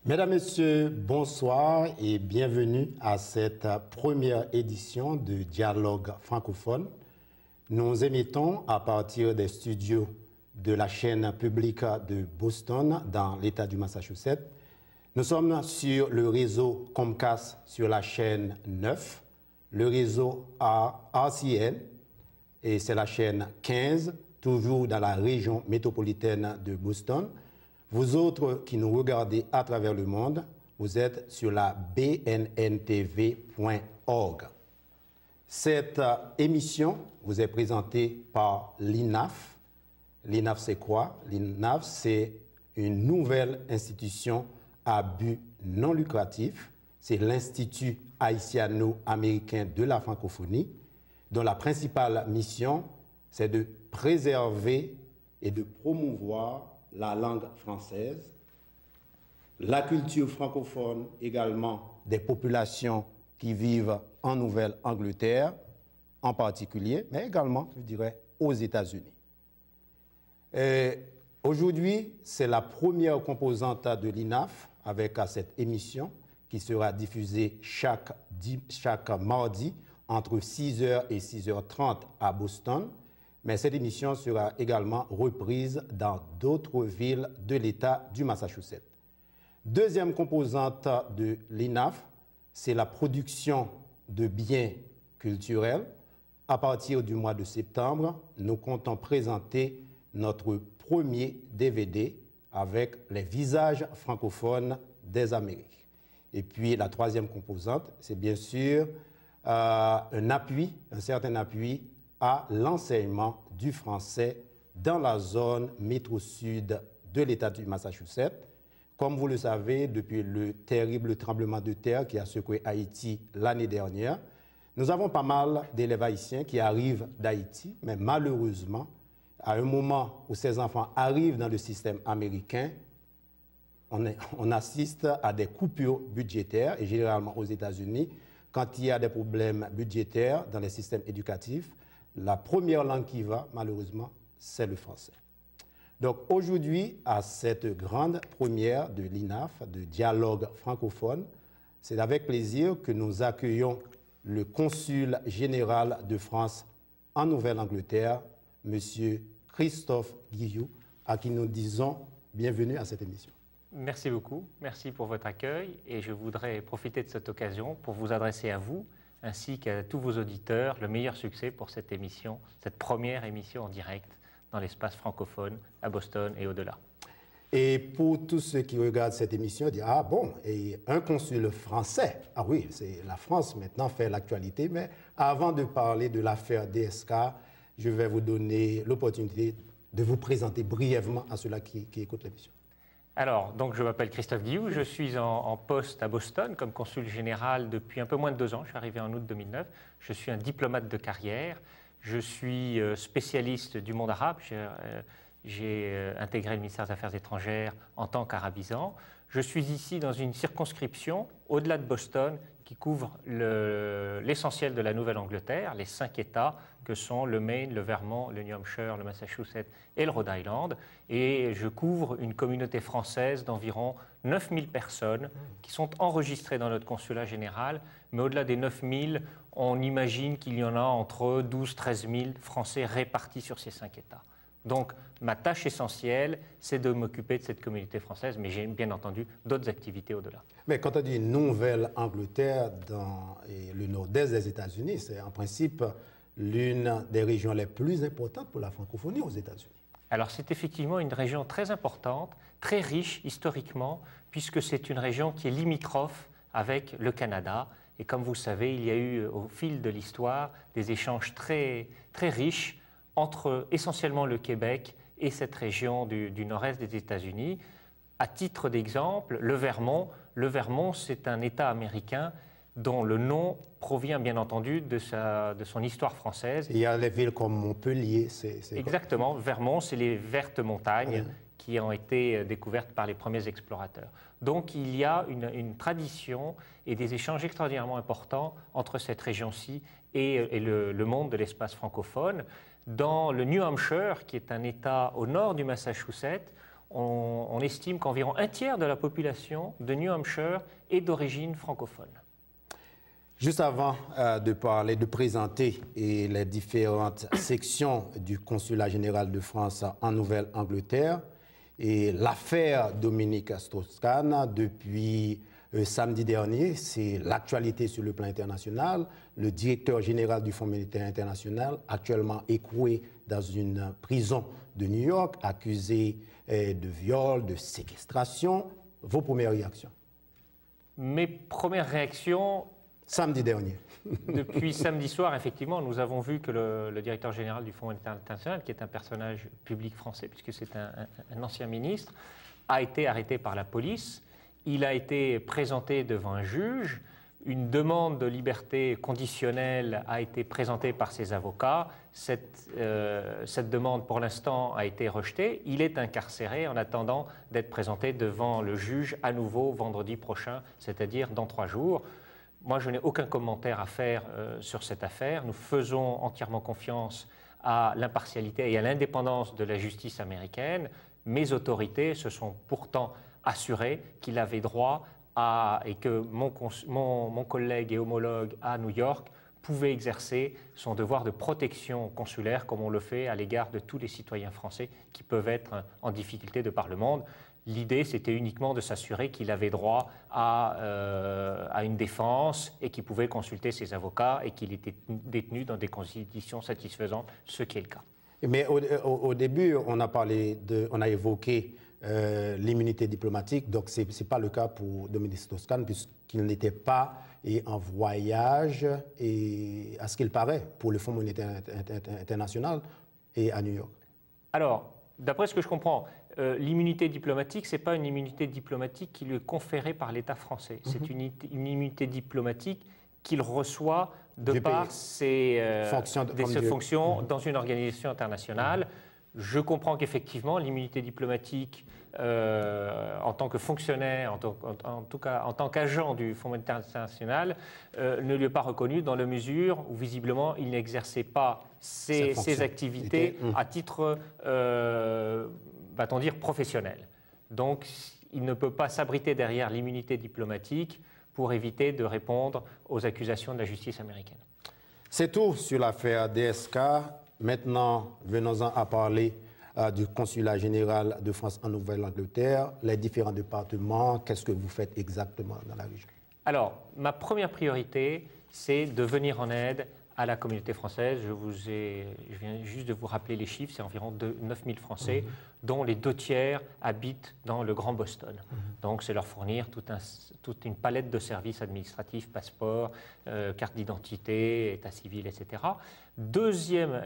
Mesdames, Messieurs, bonsoir et bienvenue à cette première édition de Dialogue francophone. Nous émettons à partir des studios de la chaîne publique de Boston dans l'État du Massachusetts. Nous sommes sur le réseau Comcast sur la chaîne 9, le réseau RCN, et c'est la chaîne 15, toujours dans la région métropolitaine de Boston. Vous autres qui nous regardez à travers le monde, vous êtes sur la bnntv.org. Cette émission vous est présentée par l'INAF. L'INAF, c'est quoi? L'INAF, c'est une nouvelle institution à but non lucratif. C'est l'Institut haïtiano-américain de la francophonie, dont la principale mission, c'est de préserver et de promouvoir la langue française, la culture francophone également des populations qui vivent en Nouvelle-Angleterre, en particulier, mais également, je dirais, aux États-Unis. Aujourd'hui, c'est la première composante de l'INAF avec cette émission qui sera diffusée chaque mardi entre 6h et 6h30 à Boston. Mais cette émission sera également reprise dans d'autres villes de l'État du Massachusetts. Deuxième composante de l'INAF, c'est la production de biens culturels. À partir du mois de septembre, nous comptons présenter notre premier DVD avec les visages francophones des Amériques. Et puis la troisième composante, c'est bien sûr un certain appui à l'enseignement du français dans la zone métro-sud de l'État du Massachusetts. Comme vous le savez, depuis le terrible tremblement de terre qui a secoué Haïti l'année dernière, nous avons pas mal d'élèves haïtiens qui arrivent d'Haïti, mais malheureusement, à un moment où ces enfants arrivent dans le système américain, on assiste à des coupures budgétaires, et généralement aux États-Unis, quand il y a des problèmes budgétaires dans les systèmes éducatifs, la première langue qui va, malheureusement, c'est le français. Donc aujourd'hui, à cette grande première de l'INAF, de dialogue francophone, c'est avec plaisir que nous accueillons le consul général de France en Nouvelle-Angleterre, M. Christophe Guillou, à qui nous disons bienvenue à cette émission. Merci beaucoup, merci pour votre accueil et je voudrais profiter de cette occasion pour vous adresser à vous ainsi qu'à tous vos auditeurs le meilleur succès pour cette émission, cette première émission en direct dans l'espace francophone à Boston et au-delà. Et pour tous ceux qui regardent cette émission, disent « Ah bon, et un consul français ?» Ah oui, c'est la France maintenant fait l'actualité, mais avant de parler de l'affaire DSK, je vais vous donner l'opportunité de vous présenter brièvement à ceux-là qui écoutent l'émission. Alors, donc je m'appelle Christophe Guillou, je suis en poste à Boston comme consul général depuis un peu moins de 2 ans. Je suis arrivé en août 2009. Je suis un diplomate de carrière. Je suis spécialiste du monde arabe. J'ai intégré le ministère des Affaires étrangères en tant qu'arabisant. Je suis ici dans une circonscription au-delà de Boston qui couvre l'essentiel de la Nouvelle-Angleterre, les 5 États que sont le Maine, le Vermont, le New Hampshire, le Massachusetts et le Rhode Island. Et je couvre une communauté française d'environ 9000 personnes qui sont enregistrées dans notre consulat général. Mais au-delà des 9000, on imagine qu'il y en a entre 12 000 et 13 000 Français répartis sur ces 5 États. Donc, ma tâche essentielle, c'est de m'occuper de cette communauté française, mais j'ai bien entendu d'autres activités au-delà. Mais quand on dit Nouvelle-Angleterre dans le nord-est des États-Unis, c'est en principe l'une des régions les plus importantes pour la francophonie aux États-Unis. Alors, c'est effectivement une région très importante, très riche historiquement, puisque c'est une région qui est limitrophe avec le Canada. Et comme vous savez, il y a eu au fil de l'histoire des échanges très, très riches entre essentiellement le Québec et cette région du nord-est des États-Unis. À titre d'exemple, le Vermont, c'est un État américain dont le nom provient bien entendu de son histoire française. Il y a les villes comme Montpellier. Exactement, Vermont, c'est les vertes montagnes qui ont été découvertes par les premiers explorateurs. Donc il y a une tradition et des échanges extraordinairement importants entre cette région-ci et le monde de l'espace francophone. Dans le New Hampshire, qui est un État au nord du Massachusetts, on estime qu'environ un tiers de la population de New Hampshire est d'origine francophone. Juste avant de présenter les différentes sections du Consulat général de France en Nouvelle-Angleterre, et l'affaire Dominique Strauss-Kahn, depuis samedi dernier, c'est l'actualité sur le plan international. Le directeur général du Fonds monétaire international, actuellement écroué dans une prison de New York, accusé de viol, de séquestration. Vos premières réactions? Mes premières réactions... Samedi dernier. Depuis samedi soir, effectivement, nous avons vu que le directeur général du Fonds monétaire international, qui est un personnage public français, puisque c'est un ancien ministre, a été arrêté par la police. Il a été présenté devant un juge. Une demande de liberté conditionnelle a été présentée par ses avocats. Cette demande, pour l'instant, a été rejetée. Il est incarcéré en attendant d'être présenté devant le juge à nouveau vendredi prochain, c'est-à-dire dans 3 jours. Moi, je n'ai aucun commentaire à faire sur cette affaire. Nous faisons entièrement confiance à l'impartialité et à l'indépendance de la justice américaine. Mes autorités se sont pourtant assurées qu'il avait droit et que mon collègue et homologue à New York pouvait exercer son devoir de protection consulaire comme on le fait à l'égard de tous les citoyens français qui peuvent être en difficulté de par le monde. L'idée, c'était uniquement de s'assurer qu'il avait droit à une défense et qu'il pouvait consulter ses avocats et qu'il était détenu dans des conditions satisfaisantes, ce qui est le cas. Mais au début, on a évoqué l'immunité diplomatique, donc ce n'est pas le cas pour Dominique Strauss-Kahn puisqu'il n'était pas en voyage, et, à ce qu'il paraît, pour le Fonds monétaire international et à New York. Alors, d'après ce que je comprends, l'immunité diplomatique, ce n'est pas une immunité diplomatique qui lui est conférée par l'État français. C'est une immunité diplomatique qu'il reçoit de par ses fonctions dans une organisation internationale. Je comprends qu'effectivement, l'immunité diplomatique, en tant que fonctionnaire, en tout cas en tant qu'agent du Fonds monétaire international, ne lui est pas reconnue dans la mesure où visiblement il n'exerçait pas ses activités à titre, va-t-on dire, professionnel. Donc il ne peut pas s'abriter derrière l'immunité diplomatique pour éviter de répondre aux accusations de la justice américaine. C'est tout sur l'affaire DSK. Maintenant, venons-en à parler du Consulat général de France en Nouvelle-Angleterre, les différents départements. Qu'est-ce que vous faites exactement dans la région? Alors, ma première priorité, c'est de venir en aide à la communauté française. Je viens juste de vous rappeler les chiffres, c'est environ 9000 Français, dont les 2/3 habitent dans le Grand Boston. Donc, c'est leur fournir toute une palette de services administratifs, passeport, carte d'identité, état civil, etc. Deuxième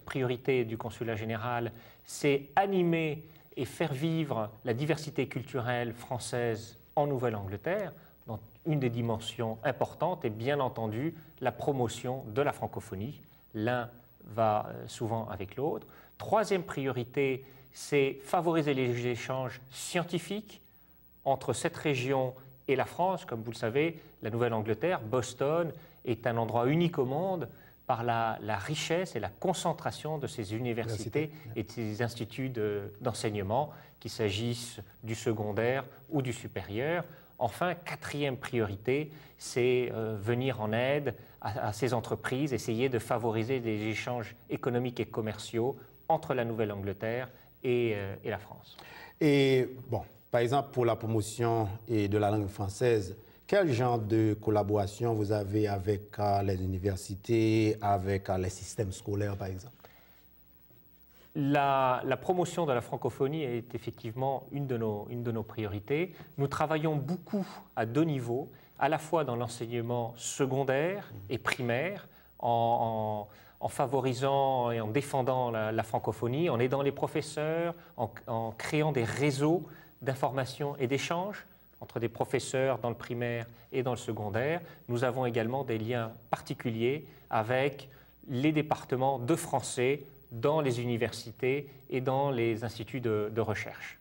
priorité du Consulat général, c'est animer et faire vivre la diversité culturelle française en Nouvelle-Angleterre. Donc, une des dimensions importantes est bien entendu la promotion de la francophonie. L'un va souvent avec l'autre. Troisième priorité, c'est favoriser les échanges scientifiques entre cette région et la France. Comme vous le savez, la Nouvelle-Angleterre, Boston, est un endroit unique au monde par la richesse et la concentration de ces universités et de ces instituts d'enseignement, qu'il s'agisse du secondaire ou du supérieur. Enfin, quatrième priorité, c'est venir en aide à ces entreprises, essayer de favoriser des échanges économiques et commerciaux entre la Nouvelle-Angleterre et la France. Et bon, par exemple, pour la promotion de la langue française, quel genre de collaboration vous avez avec les universités, avec les systèmes scolaires, par exemple? La promotion de la francophonie est effectivement une de nos priorités. Nous travaillons beaucoup à 2 niveaux, à la fois dans l'enseignement secondaire et primaire, en favorisant et en défendant la francophonie, en aidant les professeurs, en créant des réseaux d'information et d'échanges entre des professeurs dans le primaire et dans le secondaire. Nous avons également des liens particuliers avec les départements de français dans les universités et dans les instituts de recherche.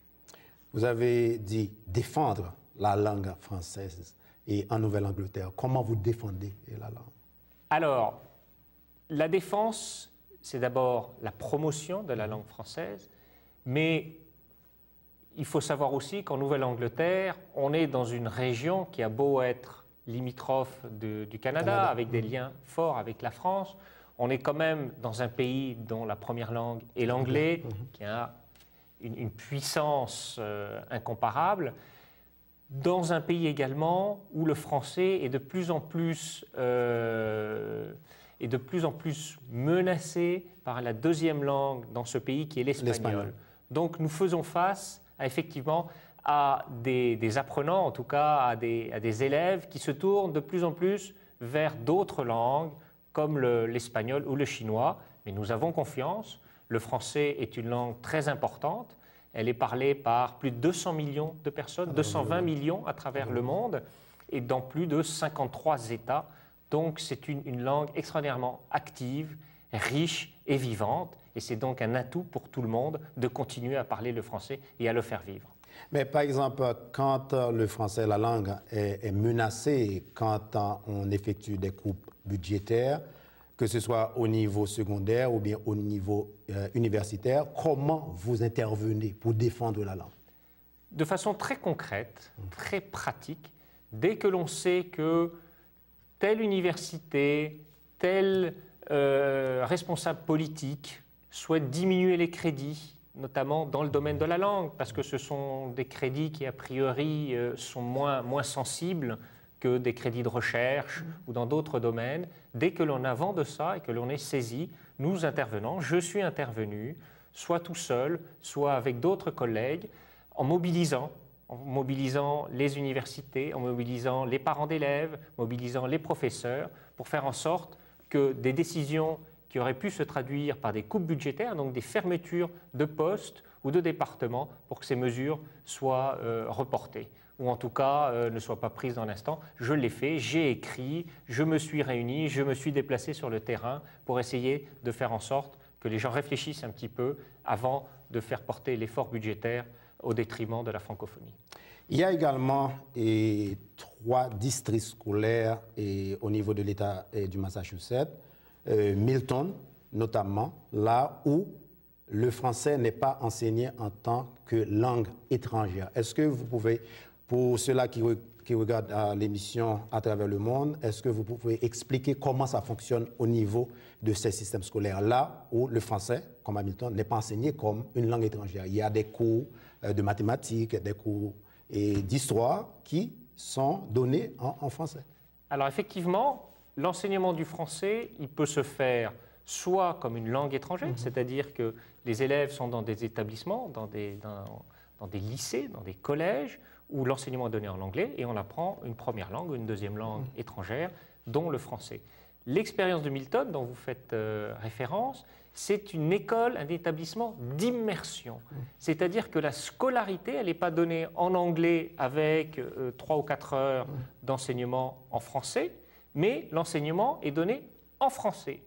Vous avez dit défendre la langue française et en Nouvelle-Angleterre. Comment vous défendez la langue? Alors, la défense, c'est d'abord la promotion de la langue française, mais il faut savoir aussi qu'en Nouvelle-Angleterre, on est dans une région qui a beau être limitrophe du Canada, avec des liens forts avec la France. On est quand même dans un pays dont la première langue est l'anglais, qui a une puissance incomparable. Dans un pays également où le français est de plus en plus menacé par la deuxième langue dans ce pays qui est l'espagnol. Donc nous faisons face effectivement à des apprenants, en tout cas à des élèves qui se tournent de plus en plus vers d'autres langues comme l'espagnol ou le chinois. Mais nous avons confiance, le français est une langue très importante, elle est parlée par plus de 200 millions de personnes, 220 millions à travers le monde et dans plus de 53 États. Donc c'est une langue extraordinairement active, riche et vivante. Et c'est donc un atout pour tout le monde de continuer à parler le français et à le faire vivre. Mais par exemple, quand le français, la langue, est menacée, quand on effectue des coupes budgétaires, que ce soit au niveau secondaire ou bien au niveau universitaire, comment vous intervenez pour défendre la langue? De façon très concrète, très pratique, dès que l'on sait que telle université, tel responsable politique souhaite diminuer les crédits, notamment dans le domaine de la langue, parce que ce sont des crédits qui, a priori, sont moins sensibles que des crédits de recherche ou dans d'autres domaines. Dès que l'on a vent de ça et que l'on est saisi, nous intervenons. Je suis intervenu, soit tout seul, soit avec d'autres collègues, en mobilisant les universités, en mobilisant les parents d'élèves, mobilisant les professeurs, pour faire en sorte que des décisions qui auraient pu se traduire par des coupes budgétaires, donc des fermetures de postes ou de départements, pour que ces mesures soient reportées, ou en tout cas ne soient pas prises dans l'instant. Je l'ai fait, j'ai écrit, je me suis réuni, je me suis déplacé sur le terrain pour essayer de faire en sorte que les gens réfléchissent un petit peu avant de faire porter l'effort budgétaire au détriment de la francophonie. Il y a également 3 districts scolaires au niveau de l'État du Massachusetts, Milton notamment, là où le français n'est pas enseigné en tant que langue étrangère. Est-ce que vous pouvez, pour ceux-là qui regardent l'émission à travers le monde, est-ce que vous pouvez expliquer comment ça fonctionne au niveau de ces systèmes scolaires, là où le français, comme à Milton, n'est pas enseigné comme une langue étrangère? Il y a des cours de mathématiques, des cours d'histoire qui sont donnés en français. Alors effectivement, l'enseignement du français, il peut se faire soit comme une langue étrangère, c'est-à-dire que les élèves sont dans des établissements, dans des lycées, dans des collèges, où l'enseignement est donné en anglais et on apprend une première langue ou une deuxième langue étrangère, dont le français. L'expérience de Milton, dont vous faites référence, c'est une école, un établissement d'immersion. C'est-à-dire que la scolarité, elle n'est pas donnée en anglais avec 3 ou 4 heures d'enseignement en français, mais l'enseignement est donné en français.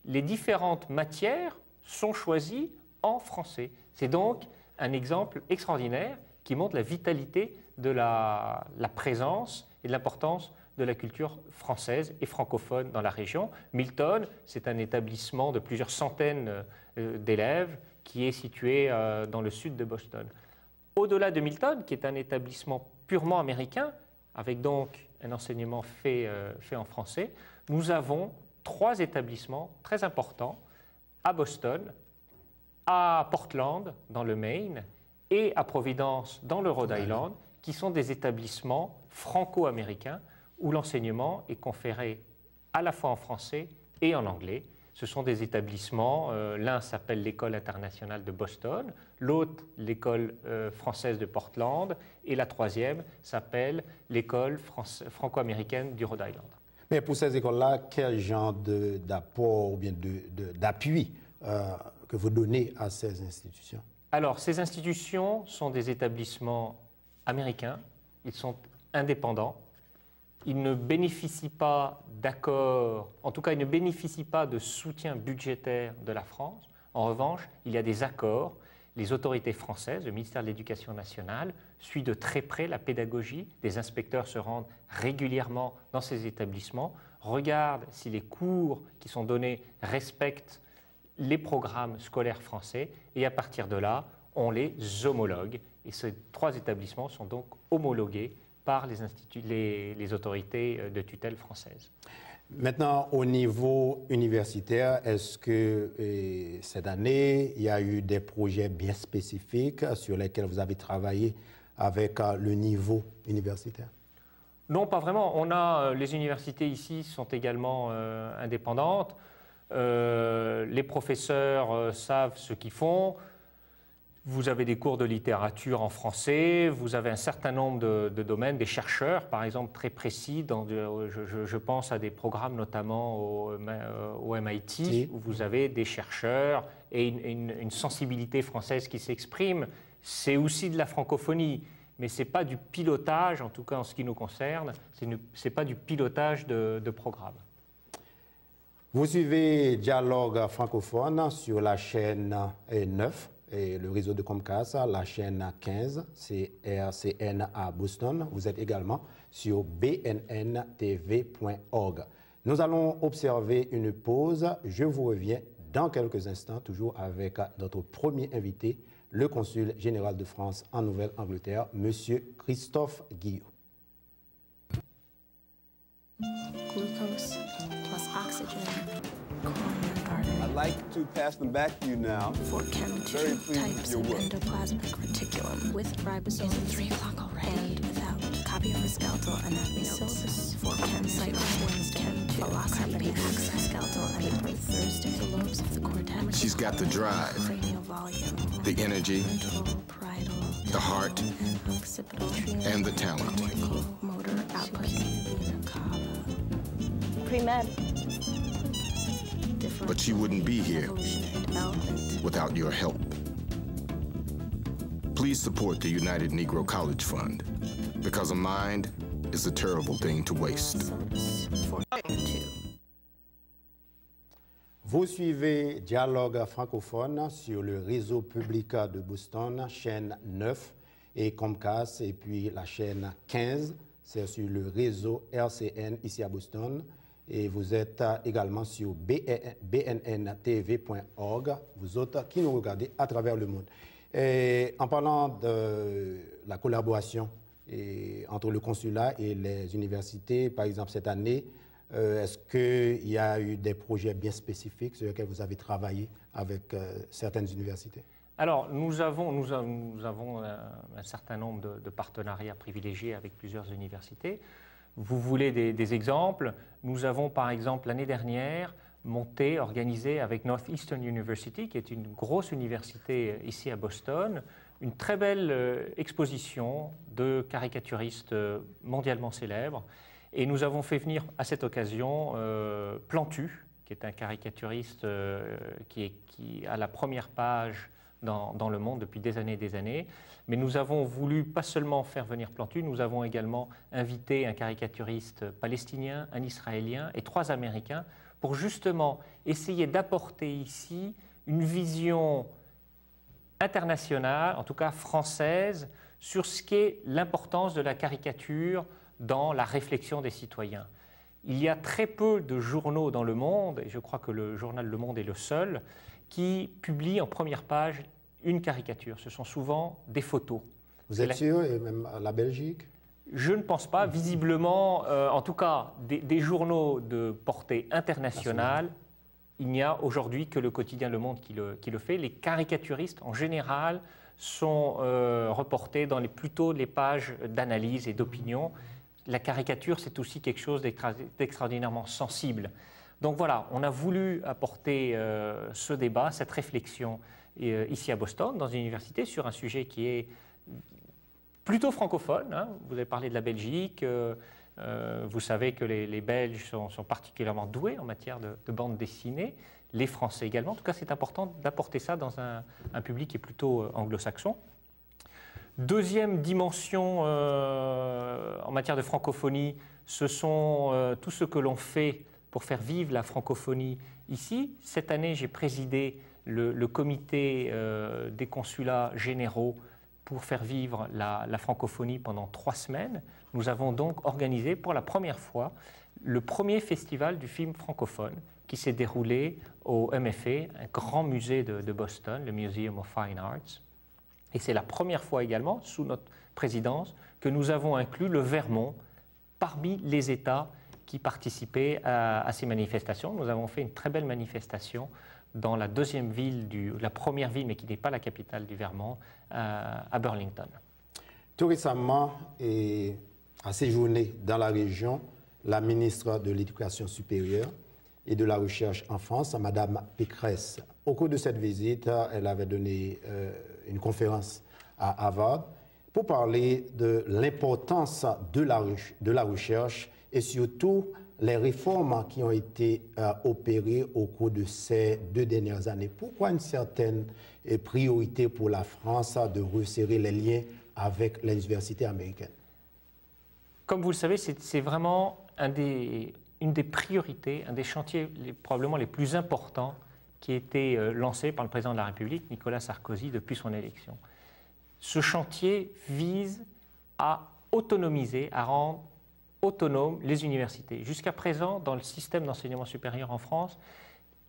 Les différentes matières sont choisies en français. C'est donc un exemple extraordinaire qui montre la vitalité de la présence et de l'importance de la culture française et francophone dans la région. Milton, c'est un établissement de plusieurs centaines d'élèves qui est situé dans le sud de Boston. Au-delà de Milton, qui est un établissement purement américain, avec donc un enseignement fait en français, nous avons 3 établissements très importants à Boston, à Portland, dans le Maine, et à Providence, dans le Rhode Island, qui sont des établissements franco-américains où l'enseignement est conféré à la fois en français et en anglais. Ce sont des établissements, l'un s'appelle l'École internationale de Boston, l'autre l'École française de Portland, et la troisième s'appelle l'École franco-américaine du Rhode Island. Mais pour ces écoles-là, quel genre d'apport ou bien d'appui que vous donnez à ces institutions? Alors, ces institutions sont des établissements américains, ils sont indépendants, ils ne bénéficient pas d'accords, en tout cas, ils ne bénéficient pas de soutien budgétaire de la France. En revanche, il y a des accords. Les autorités françaises, le ministère de l'Éducation nationale, suit de très près la pédagogie. Des inspecteurs se rendent régulièrement dans ces établissements, regardent si les cours qui sont donnés respectent les programmes scolaires français et à partir de là, on les homologue Et ces 3 établissements sont donc homologués par les autorités de tutelle françaises. Maintenant, au niveau universitaire, est-ce que cette année, il y a eu des projets bien spécifiques sur lesquels vous avez travaillé avec le niveau universitaire? Non, pas vraiment. Les universités ici sont également indépendantes. Les professeurs savent ce qu'ils font. Vous avez des cours de littérature en français, vous avez un certain nombre de domaines, des chercheurs, par exemple, très précis. Je pense à des programmes notamment au MIT, où vous avez des chercheurs et une sensibilité française qui s'exprime. C'est aussi de la francophonie, mais ce n'est pas du pilotage, en tout cas en ce qui nous concerne, ce n'est pas du pilotage de programme. Vous suivez Dialogue francophone sur la chaîne 9. Et le réseau de Comcast, la chaîne 15, c'est RCN à Boston. Vous êtes également sur bnntv.org. Nous allons observer une pause. Je vous reviens dans quelques instants, toujours avec notre premier invité, le consul général de France en Nouvelle-Angleterre, M. Christophe Guillot. Glucose plus oxygen. I'd like to pass them back to you now. For chem two types of endoplasmic reticulum with ribosome. Is it 3 o'clock already? And without. Copy of the skeletal anatomy notes. For chem cycle Wednesday. Chem two velocity access skeletal anatomy Thursday. The lobes of the cortex. She's got the drive, Cranial volume. the energy, Frontal, parietal, the heart, occipital, and the talent. cortical, motor output. Pre-med. But she wouldn't be here Evolutionary development. without your help. Please support the United Negro College Fund, because a mind is a terrible thing to waste. Syllabus for two. Vous suivez Dialogue francophone sur le réseau public de Boston, chaîne 9 et Comcast, et puis la chaîne 15, c'est sur le réseau RCN ici à Boston. Et vous êtes également sur bnntv.org, vous autres qui nous regardez à travers le monde. Et en parlant de la collaboration entre le consulat et les universités, par exemple cette année, est-ce qu'il y a eu des projets bien spécifiques sur lesquels vous avez travaillé avec certaines universités? Alors, nous avons un certain nombre de partenariats privilégiés avec plusieurs universités. Vous voulez des exemples? Nous avons par exemple l'année dernière organisé avec Northeastern University, qui est une grosse université ici à Boston, une très belle exposition de caricaturistes mondialement célèbres. Et nous avons fait venir à cette occasion Plantu, qui est un caricaturiste qui a la première page dans le monde depuis des années. Mais nous avons voulu pas seulement faire venir Plantu, nous avons également invité un caricaturiste palestinien, un israélien et 3 Américains pour justement essayer d'apporter ici une vision internationale, en tout cas française, sur ce qu'est l'importance de la caricature dans la réflexion des citoyens. Il y a très peu de journaux dans le monde, et je crois que le journal Le Monde est le seul, qui publie en première page une caricature. Ce sont souvent des photos. Vous êtes sûr, et même la Belgique? Je ne pense pas. Visiblement, en tout cas, des journaux de portée internationale, il n'y a aujourd'hui que le quotidien Le Monde qui le fait. Les caricaturistes, en général, sont reportés dans plutôt les pages d'analyse et d'opinion. La caricature, c'est aussi quelque chose d'extraordinairement sensible. Donc voilà, on a voulu apporter ce débat, cette réflexion ici à Boston, dans une université, sur un sujet qui est plutôt francophone. Hein. Vous avez parlé de la Belgique. Vous savez que les Belges sont particulièrement doués en matière de bande dessinée. Les Français également. En tout cas, c'est important d'apporter ça dans un public qui est plutôt anglo-saxon. Deuxième dimension en matière de francophonie, ce sont tout ce que l'on fait pour faire vivre la francophonie ici. Cette année, j'ai présidé le comité des consulats généraux pour faire vivre la francophonie pendant 3 semaines. Nous avons donc organisé pour la première fois le premier festival du film francophone qui s'est déroulé au MFA, un grand musée de Boston, le Museum of Fine Arts. Et c'est la première fois également, sous notre présidence, que nous avons inclus le Vermont parmi les États qui participaient à ces manifestations. Nous avons fait une très belle manifestation dans la deuxième ville, la première ville, mais qui n'est pas la capitale du Vermont, à Burlington. Tout récemment, a séjourné dans la région la ministre de l'Éducation supérieure et de la Recherche en France, Mme Pécresse. Au cours de cette visite, elle avait donné une conférence à Harvard pour parler de l'importance de la recherche et surtout les réformes qui ont été opérées au cours de ces 2 dernières années. Pourquoi une certaine priorité pour la France de resserrer les liens avec les universités américaines? Comme vous le savez, c'est vraiment une des priorités, un des chantiers probablement les plus importants qui a été lancé par le président de la République, Nicolas Sarkozy, depuis son élection. Ce chantier vise à autonomiser, à rendre autonomes les universités. Jusqu'à présent, dans le système d'enseignement supérieur en France,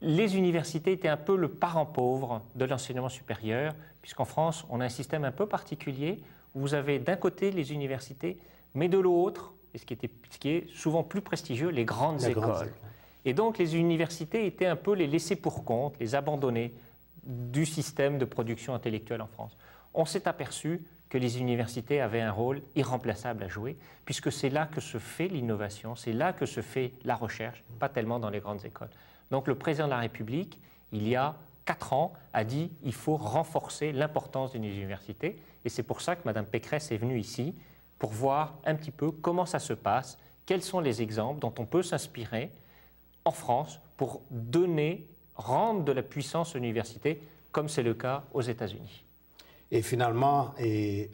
les universités étaient un peu le parent pauvre de l'enseignement supérieur, puisqu'en France, on a un système un peu particulier où vous avez d'un côté les universités, mais de l'autre, et ce qui est souvent plus prestigieux, les grandes écoles. Et donc les universités étaient un peu les laissés pour compte, les abandonnés du système de production intellectuelle en France. On s'est aperçu que les universités avaient un rôle irremplaçable à jouer, puisque c'est là que se fait l'innovation, c'est là que se fait la recherche, pas tellement dans les grandes écoles. Donc le président de la République, il y a 4 ans, a dit qu'il faut renforcer l'importance d'une université, et c'est pour ça que Mme Pécresse est venue ici, pour voir un petit peu comment ça se passe, quels sont les exemples dont on peut s'inspirer en France pour rendre de la puissance aux universités, comme c'est le cas aux États-Unis. Et finalement,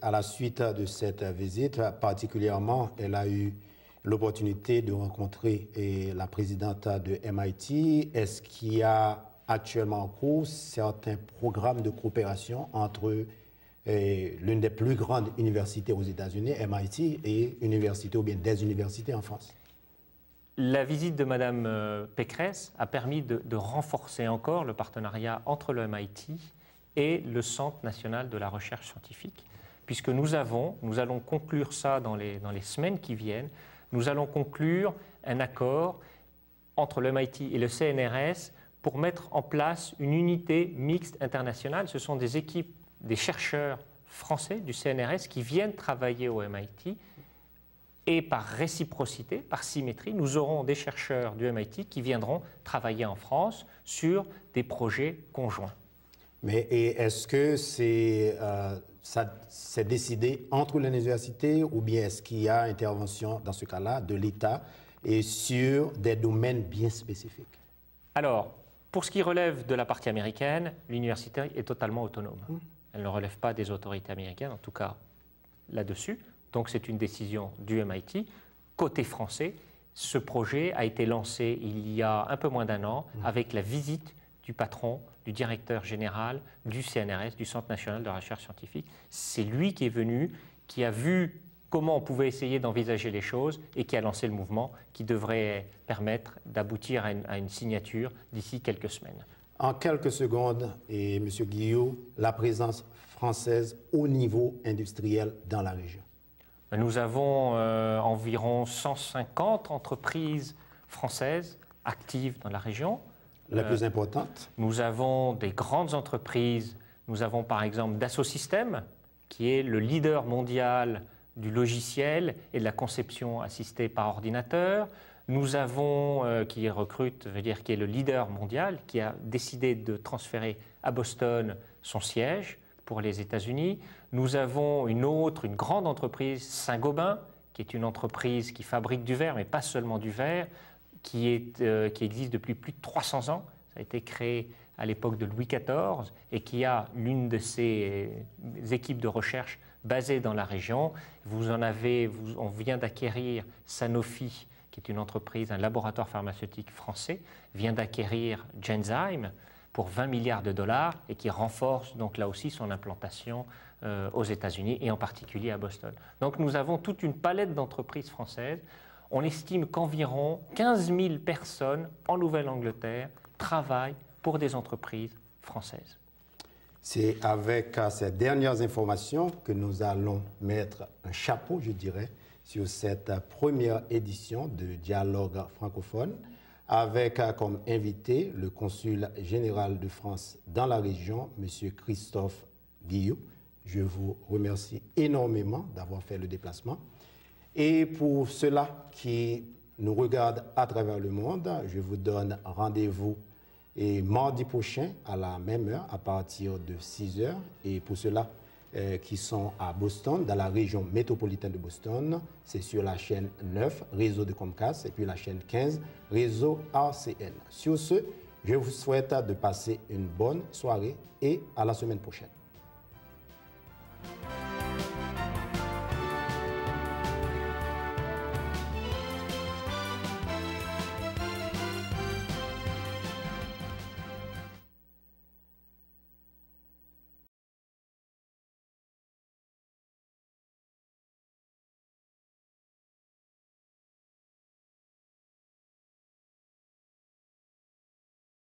à la suite de cette visite, particulièrement, elle a eu l'opportunité de rencontrer la présidente de MIT. Est-ce qu'il y a actuellement en cours certains programmes de coopération entre l'une des plus grandes universités aux États-Unis, MIT, et universités ou bien des universités en France? La visite de Mme Pécresse a permis de renforcer encore le partenariat entre le MIT et le Centre national de la recherche scientifique, puisque nous allons conclure ça dans les semaines qui viennent, nous allons conclure un accord entre le MIT et le CNRS pour mettre en place une unité mixte internationale. Ce sont des équipes, des chercheurs français du CNRS qui viennent travailler au MIT, et par réciprocité, par symétrie, nous aurons des chercheurs du MIT qui viendront travailler en France sur des projets conjoints. Mais est-ce que c'est décidé entre les universités ou bien est-ce qu'il y a intervention, dans ce cas-là, de l'État et sur des domaines bien spécifiques? Alors, pour ce qui relève de la partie américaine, l'université est totalement autonome. Elle ne relève pas des autorités américaines, en tout cas là-dessus. Donc c'est une décision du MIT. Côté français, ce projet a été lancé il y a un peu moins d'1 an avec la visite du patron, du directeur général du CNRS, du Centre national de la recherche scientifique. C'est lui qui est venu, qui a vu comment on pouvait essayer d'envisager les choses et qui a lancé le mouvement qui devrait permettre d'aboutir à une signature d'ici quelques semaines. En quelques secondes, et M. Guillot, la présence française au niveau industriel dans la région. Nous avons environ 150 entreprises françaises actives dans la région. Les plus importantes? Nous avons des grandes entreprises. Nous avons par exemple Dassault Systèmes, qui est le leader mondial du logiciel et de la conception assistée par ordinateur. Nous avons, qui recrute, qui est le leader mondial, qui a décidé de transférer à Boston son siège pour les États-Unis. Nous avons une grande entreprise, Saint-Gobain, qui est une entreprise qui fabrique du verre, mais pas seulement du verre, qui existe depuis plus de 300 ans. Ça a été créé à l'époque de Louis XIV et qui a l'une de ses équipes de recherche basée dans la région. On vient d'acquérir Sanofi, qui est une entreprise, un laboratoire pharmaceutique français, vient d'acquérir Genzyme pour 20 milliards de dollars et qui renforce donc là aussi son implantation aux États-Unis et en particulier à Boston. Donc nous avons toute une palette d'entreprises françaises. On estime qu'environ 15 000 personnes en Nouvelle-Angleterre travaillent pour des entreprises françaises. C'est avec ces dernières informations que nous allons mettre un chapeau, je dirais, sur cette première édition de Dialogue francophone, avec comme invité le consul général de France dans la région, M. Christophe Guillou. Je vous remercie énormément d'avoir fait le déplacement. Et pour ceux-là qui nous regardent à travers le monde, je vous donne rendez-vous mardi prochain à la même heure, à partir de 6 h. Et pour ceux-là qui sont à Boston, dans la région métropolitaine de Boston, c'est sur la chaîne 9, réseau de Comcast, et puis la chaîne 15, réseau RCN. Sur ce, je vous souhaite de passer une bonne soirée et à la semaine prochaine.